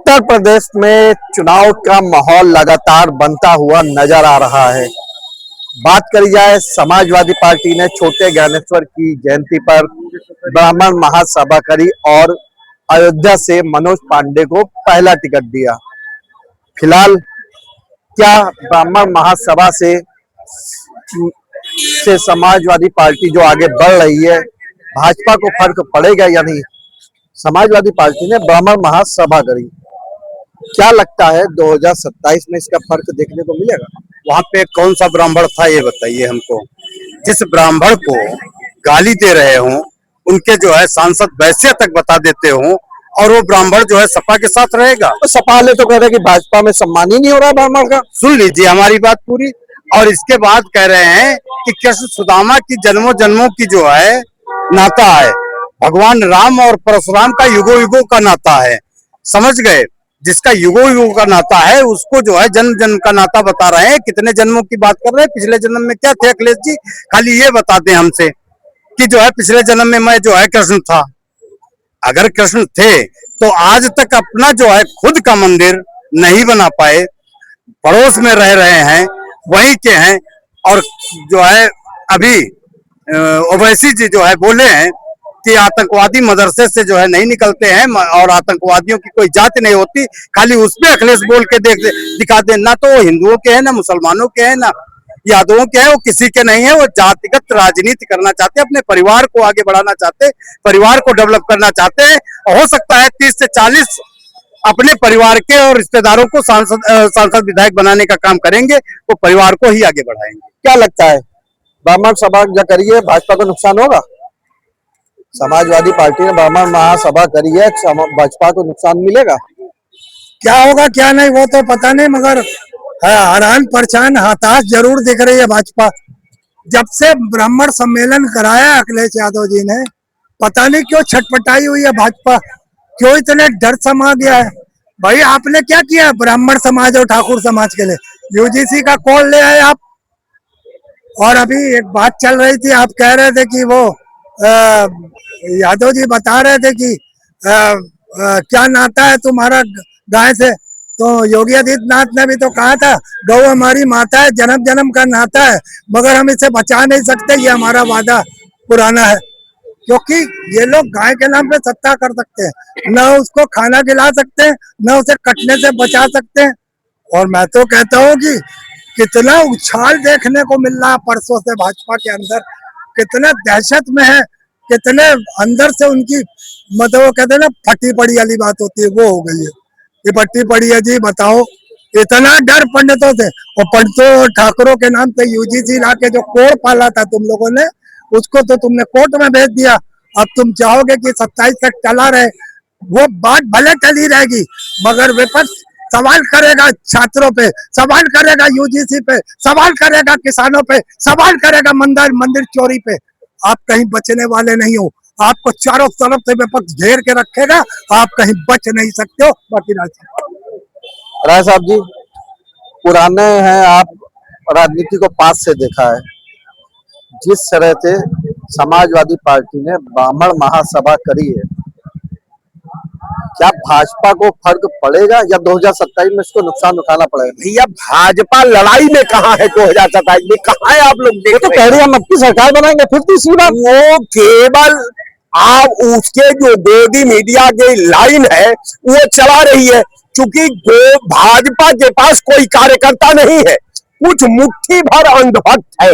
उत्तर प्रदेश में चुनाव का माहौल लगातार बनता हुआ नजर आ रहा है। बात करी जाए, समाजवादी पार्टी ने छोटे ज्ञानेश्वर की जयंती पर ब्राह्मण महासभा करी और अयोध्या से मनोज पांडे को पहला टिकट दिया। फिलहाल क्या ब्राह्मण महासभा से समाजवादी पार्टी जो आगे बढ़ रही है, भाजपा को फर्क पड़ेगा या नहीं? समाजवादी पार्टी ने ब्राह्मण महासभा करी, क्या लगता है 2027 में इसका फर्क देखने को मिलेगा? वहां पे कौन सा ब्राह्मण था ये बताइए हमको। जिस ब्राह्मण को गाली दे रहे हों उनके जो है सांसद वैसे तक बता देते हों और वो ब्राह्मण जो है सपा के साथ रहेगा। तो सपा वाले तो कह रहे हैं कि भाजपा में सम्मान ही नहीं हो रहा ब्राह्मण का। सुन लीजिए हमारी बात पूरी। और इसके बाद कह रहे हैं कि कृष्ण सुदामा की जन्मों जन्मों की जो है नाता है, भगवान राम और परशुराम का युगो युगों का नाता है। समझ गए? जिसका युगो युगों का नाता है उसको जो है जन्म जन्म का नाता बता रहे हैं। कितने जन्मों की बात कर रहे हैं? पिछले जन्म में क्या थे अखिलेश जी? खाली ये बता दें हमसे कि जो है पिछले जन्म में मैं जो है कृष्ण था। अगर कृष्ण थे तो आज तक अपना जो है खुद का मंदिर नहीं बना पाए, पड़ोस में रह रहे हैं, वहीं के हैं। और जो है अभी ओवैसी जी जो है बोले हैं कि आतंकवादी मदरसे से जो है नहीं निकलते हैं और आतंकवादियों की कोई जात नहीं होती। खाली उसमें अखिलेश बोल के दिखा दे। ना तो वो हिंदुओं के हैं, ना मुसलमानों के हैं, ना यादवों के हैं, वो किसी के नहीं है। वो जातिगत राजनीति करना चाहते हैं, अपने परिवार को आगे बढ़ाना चाहते हैं, परिवार को डेवलप करना चाहते हैं। हो सकता है 30 से 40 अपने परिवार के और रिश्तेदारों को सांसद विधायक बनाने का काम करेंगे, वो परिवार को ही आगे बढ़ाएंगे। क्या लगता है ब्राह्मण सभा जो करी है भाजपा को नुकसान होगा? समाजवादी पार्टी ने ब्राह्मण महासभा करी है, भाजपा को नुकसान मिलेगा? क्या होगा क्या नहीं वो तो पता नहीं, मगर हैरान परेशान हताश जरूर दिख रही है भाजपा। जब से ब्राह्मण सम्मेलन कराया अखिलेश यादव जी ने, पता नहीं क्यों छटपटाई हुई है भाजपा, क्यों इतने डर समा गया है। भाई आपने क्या किया ब्राह्मण समाज और ठाकुर समाज के लिए? यूजीसी का कॉल ले आए आप। और अभी एक बात चल रही थी, आप कह रहे थे कि वो यादव जी बता रहे थे कि क्या नाता है तुम्हारा गाय से। तो योगी आदित्यनाथ ने भी तो कहा था गौ हमारी माता है, जन्म जन्म का नाता है, मगर हम इसे बचा नहीं सकते, ये हमारा वादा पुराना है। क्योंकि ये लोग गाय के नाम पे सत्ता कर सकते हैं, न उसको खाना खिला सकते हैं, न उसे कटने से बचा सकते हैं। और मैं तो कहता हूँ कि कितना उछाल देखने को मिल रहा है परसों से भाजपा के अंदर, कितना दहशत में है, कितने अंदर से उनकी मतलब वो कहते हैं ना फटी पड़ी वाली बात होती है, वो हो गई है। ये फटी पड़ी है जी। बताओ, इतना डर पंडितों से, और पंडितों और ठाकुरों के नाम पे यूजीसी ला के जो कोड पाला था तुम लोगों ने, उसको तो तुमने कोर्ट में भेज दिया। अब तुम चाहोगे कि 27 तक चला रहे, वो बात भले चली रहेगी, मगर विपक्ष सवाल करेगा छात्रों पे, सवाल करेगा यूजीसी पे, सवाल करेगा किसानों पे, सवाल करेगा मंदिर चोरी पे। आप कहीं बचने वाले नहीं हो। आपको चारों तरफ से विपक्ष घेर के रखेगा, आप कहीं बच नहीं सकते हो। बाकी राय साहब जी, पुराने हैं आप, राजनीति को पास से देखा है। जिस तरह से समाजवादी पार्टी ने ब्राह्मण महासभा करी है, क्या भाजपा को फर्क पड़ेगा या 2027 में इसको नुकसान उठाना पड़ेगा? भैया भाजपा लड़ाई में कहाँ है? 2027 में कहाँ है? आप लोग तो कह रही है हम अपनी सरकार बनाएंगे, फिर तीसरी बार वो केवल आप उसके जो गोदी मीडिया की लाइन है वो चला रही है, क्योंकि भाजपा के पास कोई कार्यकर्ता नहीं है, कुछ मुट्ठी भर अंधभक्त है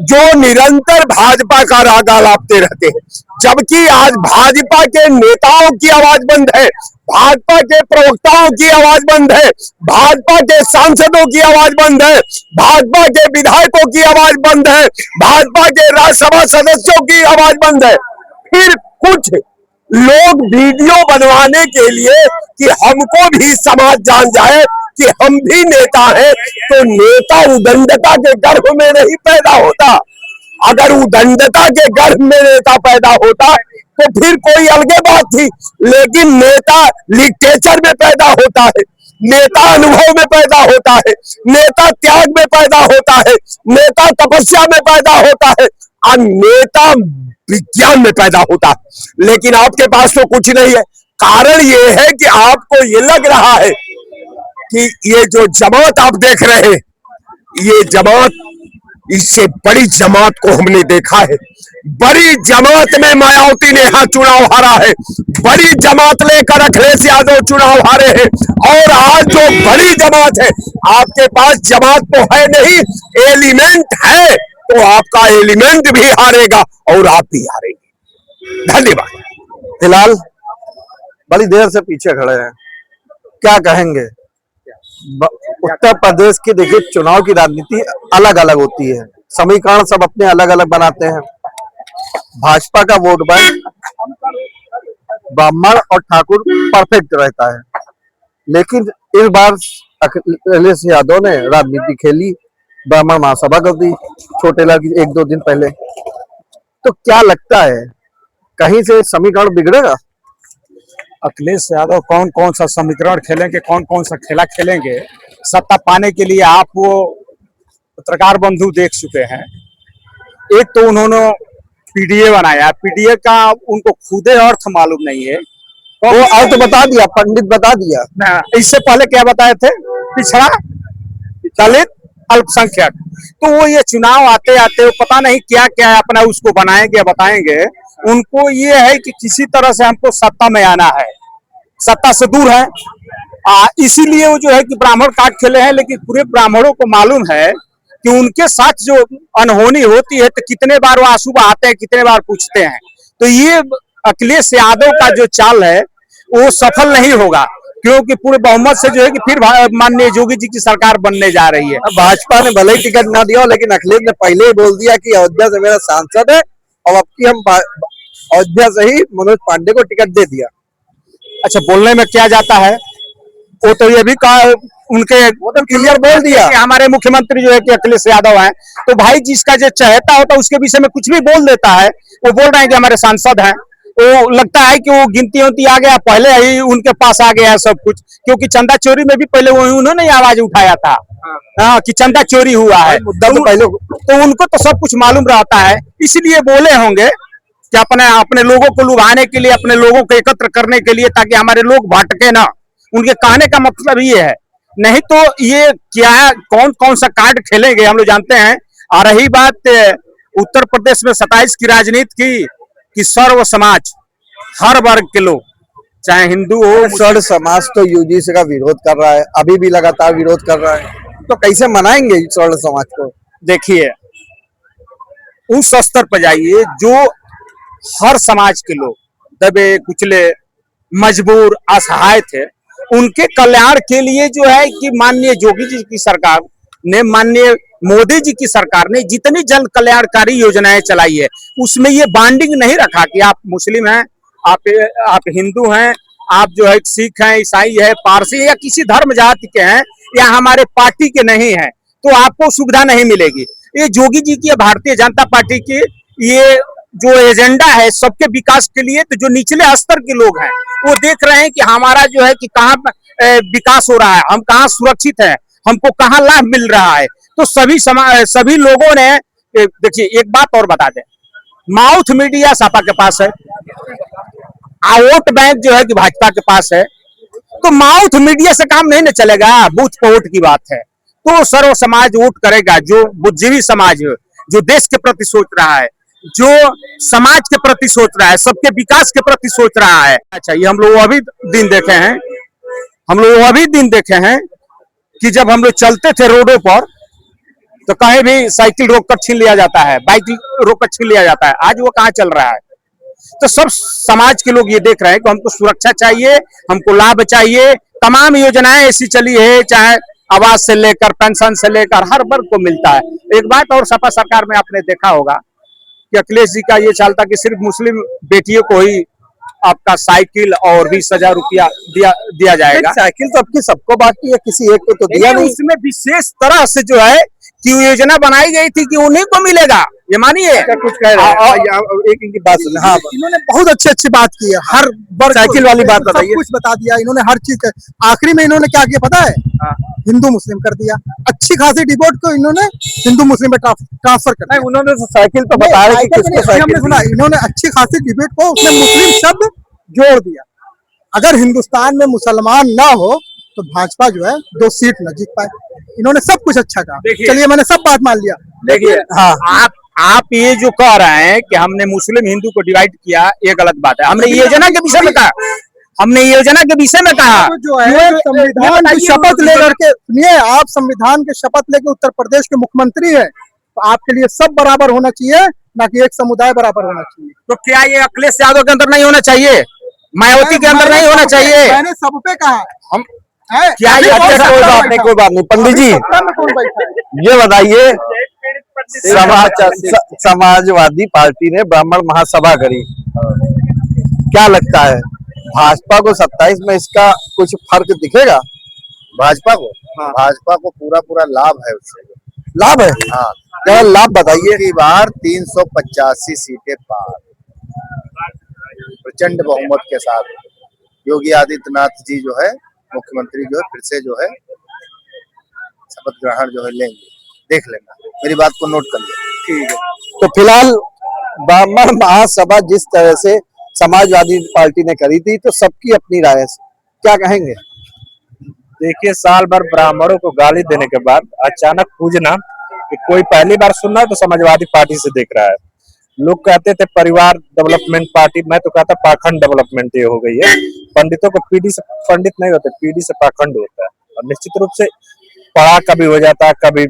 जो निरंतर भाजपा का राग आलापते रहते हैं। जबकि आज भाजपा के नेताओं की आवाज बंद है, भाजपा के प्रवक्ताओं की आवाज बंद है, भाजपा के सांसदों की आवाज बंद है, भाजपा के विधायकों की आवाज बंद है, भाजपा के राज्यसभा सदस्यों की आवाज बंद है। फिर कुछ लोग वीडियो बनवाने के लिए कि हमको भी समाज जान जाए कि हम भी नेता हैं, तो नेता उदंडता के गर्भ में नहीं पैदा होता। अगर उदंडता के गर्भ में नेता पैदा होता तो फिर कोई अलग बात थी, लेकिन नेता लिटरेचर में पैदा होता है, नेता अनुभव में पैदा होता है, नेता त्याग में पैदा होता है, नेता तपस्या में पैदा होता है, और नेता विज्ञान में पैदा होता है। लेकिन आपके पास तो कुछ नहीं है, कारण ये है कि आपको ये लग रहा है कि ये जो जमात आप देख रहे हैं, ये जमात, इससे बड़ी जमात को हमने देखा है। बड़ी जमात में मायावती ने यहाँ चुनाव हारा है, बड़ी जमात लेकर अखिलेश यादव चुनाव हारे हैं। और आज जो बड़ी जमात है, आपके पास जमात तो है नहीं, एलिमेंट है, तो आपका एलिमेंट भी हारेगा और आप भी हारेंगे। धन्यवाद। फिलहाल बड़ी देर से पीछे खड़े हैं, क्या कहेंगे? उत्तर प्रदेश की देखिए चुनाव की राजनीति अलग अलग होती है, समीकरण सब अपने अलग अलग बनाते हैं। भाजपा का वोट बैंक ब्राह्मण और ठाकुर परफेक्ट रहता है, लेकिन इस बार अखिलेश यादव ने राजनीति खेली, ब्राह्मण महासभा कर दी छोटे लाल की 1-2 दिन पहले। तो क्या लगता है कहीं से समीकरण बिगड़ेगा? अखिलेश यादव कौन कौन सा समीकरण खेलेंगे, कौन कौन सा खेला खेलेंगे, सत्ता पाने के लिए आप वो पत्रकार बंधु देख चुके हैं। एक तो उन्होंने पीडीए बनाया, पीडीए का उनको खुदे अर्थ मालूम नहीं है, तो वो अर्थ बता दिया, पंडित बता दिया ना। इससे पहले क्या बताए थे? पिछड़ा, दलित, अल्पसंख्यक। तो वो ये चुनाव आते आते पता नहीं क्या क्या अपना उसको बनाएंगे बताएंगे। उनको ये है कि किसी तरह से हमको सत्ता में आना है, सत्ता से दूर है, इसीलिए वो जो है कि ब्राह्मण काट खेले हैं। लेकिन पूरे ब्राह्मणों को मालूम है कि उनके साथ जो अनहोनी होती है तो कितने बार वो आंसू बहाते हैं, कितने बार पूछते हैं। तो ये अखिलेश यादव का जो चाल है वो सफल नहीं होगा, क्योंकि पूरे बहुमत से जो है कि फिर माननीय योगी जी की सरकार बनने जा रही है। भाजपा ने भले ही टिकट ना दिया, लेकिन अखिलेश ने पहले ही बोल दिया कि अयोध्या से मेरा सांसद है और अब की हम अयोध्या से ही मनोज पांडे को टिकट दे दिया। अच्छा, बोलने में क्या जाता है, वो तो ये भी कहा उनके, वो तो क्लियर बोल दिया कि हमारे मुख्यमंत्री जो है कि अखिलेश यादव हैं। तो भाई जिसका जो चाहता होता है उसके विषय में कुछ भी बोल देता है। वो बोल रहे हैं कि हमारे सांसद हैं, वो लगता है कि वो गिनती होती आ गया, पहले ही उनके पास आ गया है सब कुछ। क्योंकि चंदा चोरी में भी पहले उन्होंने आवाज उठाया था कि चंदा चोरी हुआ है, मुद्दा तो पहले, तो उनको तो सब कुछ मालूम रहता है, इसलिए बोले होंगे कि अपने लोगों को लुभाने के लिए, अपने लोगों को एकत्र करने के लिए, ताकि हमारे लोग भटके ना। उनके कहने का मतलब ये है, नहीं तो ये क्या कौन कौन सा कार्ड खेलेंगे हम लोग जानते हैं। आ रही बात उत्तर प्रदेश में 27 की राजनीति की कि सर्व समाज, हर वर्ग के लोग, चाहे हिंदू हो, सर्व समाज तो यूजीसी का विरोध कर रहा है, अभी भी लगातार विरोध कर रहा है, तो कैसे मनाएंगे सर्व समाज को? देखिए उस स्तर पर जाइए जो हर समाज के लोग दबे कुचले, मजबूर, असहाय थे, उनके कल्याण के लिए जो है कि माननीय योगी जी की सरकार ने, माननीय मोदी जी की सरकार ने जितनी जन कल्याणकारी योजनाएं चलाई है, उसमें ये बाइंडिंग नहीं रखा कि आप मुस्लिम हैं, आप हिंदू हैं, आप जो है सिख हैं, ईसाई है, पारसी या किसी धर्म जाति के हैं, या हमारे पार्टी के नहीं हैं, तो आपको सुविधा नहीं मिलेगी। ये योगी जी की, भारतीय जनता पार्टी की ये जो एजेंडा है सबके विकास के लिए, तो जो निचले स्तर के लोग हैं वो देख रहे हैं कि हमारा जो है कि कहाँ विकास हो रहा है, हम कहाँ सुरक्षित हैं, हमको कहाँ लाभ मिल रहा है। तो सभी लोगों ने, देखिए एक बात और बता दें, माउथ मीडिया सपा के पास है, वोट बैंक जो है कि भाजपा के पास है, तो माउथ मीडिया से काम नहीं न चलेगा, बूथ पे वोट की बात है। तो सर्व समाज वोट करेगा, जो बुद्धिजीवी समाज है, जो देश के प्रति सोच रहा है, जो समाज के प्रति सोच रहा है, सबके विकास के प्रति सोच रहा है। अच्छा, ये हम लोग अभी दिन देखे हैं कि जब हम लोग चलते थे रोडों पर तो कहीं भी साइकिल रोक कर छीन लिया जाता है, बाइक रोक कर छीन लिया जाता है। आज वो कहाँ चल रहा है? तो सब समाज के लोग ये देख रहे हैं कि हमको सुरक्षा चाहिए, हमको लाभ चाहिए। तमाम योजनाएं ऐसी चली है, चाहे आवास से लेकर पेंशन से लेकर हर वर्ग को मिलता है। एक बात और, सपा सरकार में आपने देखा होगा कि अखिलेश जी का ये चाल था कि सिर्फ मुस्लिम बेटियों को ही आपका साइकिल और 20,000 रुपया दिया जाएगा। साइकिल तो आपकी सबको बाकी है, किसी एक को तो दिया नहीं। उसमें विशेष तरह से जो है कि योजना बनाई गई थी कि उन्हीं को मिलेगा, ये मानिए। कुछ कह रहे हैं, एक इनकी बात सुन। हाँ, इन्होंने बहुत अच्छी बात की है, हर साइकिल वाली बात बताइए। सब कुछ बता दिया इन्होंने, हर चीज। आखिरी में इन्होंने क्या किया पता है? हिंदू मुस्लिम कर दिया। अच्छी खासी डिबेट को इन्होंने हिंदू मुस्लिम में ट्रांसफर कर दिया। उन्होंने तो साइकिल तो बताया कि किसको साइकिल, हमने सुना, इन्होंने अच्छी खासी डिबेट को उसने मुस्लिम शब्द जोड़ दिया। अगर हिंदुस्तान में मुसलमान ना हो तो भाजपा जो है 2 सीट न जीत पाए। इन्होंने सब कुछ अच्छा कहा। चलिए मैंने सब बात मान लिया। देखिए, हाँ आप ये जो कह रहे हैं कि हमने मुस्लिम हिंदू को डिवाइड किया, ये गलत बात है। हमने योजना के विषय में कहा, हमने योजना के विषय में कहा आप जो है संविधान की शपथ लेकर के सुनिए, आप संविधान की शपथ लेकर उत्तर प्रदेश के मुख्यमंत्री है, तो आपके लिए सब बराबर होना चाहिए, ना कि एक समुदाय बराबर होना चाहिए। तो क्या ये अखिलेश यादव के अंदर नहीं होना चाहिए, मायावती के अंदर नहीं होना चाहिए? मैंने सब पे कहा। हम है? क्या ये अच्छा, कोई बात नहीं, कोई बात नहीं। पंडित जी सत्ता में कौन बैठा है? ये बताइए, समाजवादी पार्टी ने ब्राह्मण महासभा करी, क्या लगता है भाजपा को 27 में इसका कुछ फर्क दिखेगा? भाजपा को पूरा लाभ है उससे। लाभ है? हाँ, क्या लाभ बताइए। की बार 385 सीटें पार, प्रचंड बहुमत के साथ योगी आदित्यनाथ जी जो है मुख्यमंत्री जो है फिर से जो है शपथ ग्रहण जो है लेंगे। देख लेना, मेरी बात को नोट कर लो। ठीक है, तो फिलहाल ब्राह्मण महासभा जिस तरह से समाजवादी पार्टी ने करी थी, तो सबकी अपनी राय है, क्या कहेंगे? देखिए, साल भर ब्राह्मणों को गाली देने के बाद अचानक पूजना कि कोई पहली बार सुन रहा है तो समाजवादी पार्टी से देख रहा है। लोग कहते थे परिवार डेवलपमेंट पार्टी, मैं तो कहता पाखंड डेवलपमेंट ये हो गई है। पंडितों को पीढ़ी से पंडित नहीं होते, पीढ़ी से पाखंड होता है। और निश्चित रूप से पढ़ा कभी हो जाता है, कभी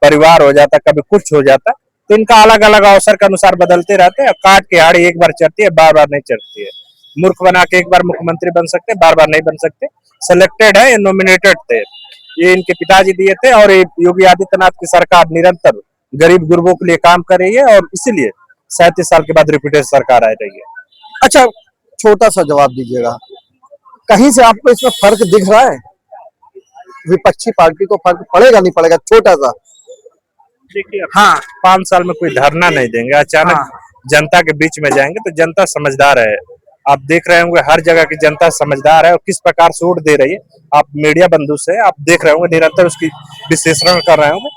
परिवार हो जाता है, कभी कुछ हो जाता है, तो इनका अलग अलग अवसर के अनुसार बदलते रहते हैं। काट के हाड़ी एक बार चढ़ती है, बार बार नहीं चढ़ती है। मूर्ख बना के एक बार मुख्यमंत्री बन सकते, बार बार नहीं बन सकते। सिलेक्टेड है, नॉमिनेटेड थे, ये इनके पिताजी दिए थे। और योगी आदित्यनाथ की सरकार निरंतर गरीब गुरबों के लिए काम कर रही है, और इसीलिए 37 साल के बाद रिपीटेड सरकार आ रही है। अच्छा, छोटा सा जवाब दीजिएगा, कहीं से आपको इसमें फर्क दिख रहा है? विपक्षी पार्टी को फर्क पड़ेगा नहीं पड़ेगा? छोटा सा। देखिए, हाँ, 5 साल में कोई धरना नहीं देंगे, अचानक जनता के बीच में जाएंगे, तो जनता समझदार है। आप देख रहे होंगे हर जगह की जनता समझदार है, और किस प्रकार से वोट दे रही है। आप मीडिया बंधु से आप देख रहे होंगे, निरंतर उसकी विश्लेषण कर रहे होंगे।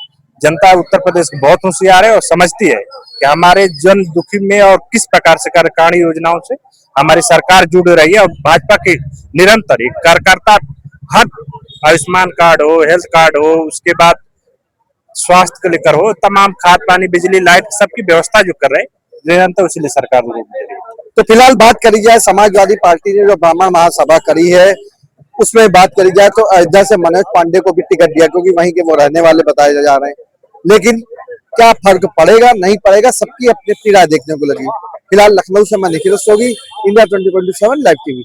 जनता उत्तर प्रदेश की बहुत होशियार है और समझती है कि हमारे जन दुखी में और किस प्रकार से कार्यकारिणी योजनाओं से हमारी सरकार जुड़ रही है। और भाजपा की निरंतर कार्यकर्ता हर आयुष्मान कार्ड हो, हेल्थ कार्ड हो, उसके बाद स्वास्थ्य को लेकर हो, तमाम खाद पानी बिजली लाइट सबकी व्यवस्था जो कर रहे हैं निरंतर, उसीलिए सरकार दे रही है। तो फिलहाल बात करी जाए समाजवादी पार्टी ने जो ब्राह्मण महासभा करी है, उसमें बात करी जाए तो अयोध्या से मनोज पांडे को भी टिकट दिया, क्योंकि वहीं के वो रहने वाले बताए जा रहे हैं। लेकिन क्या फर्क पड़ेगा नहीं पड़ेगा, सबकी अपनी अपनी राय देखने को लगी। फिलहाल लखनऊ से मैं निखिल सोगी, इंडिया 2027 लाइव टीवी।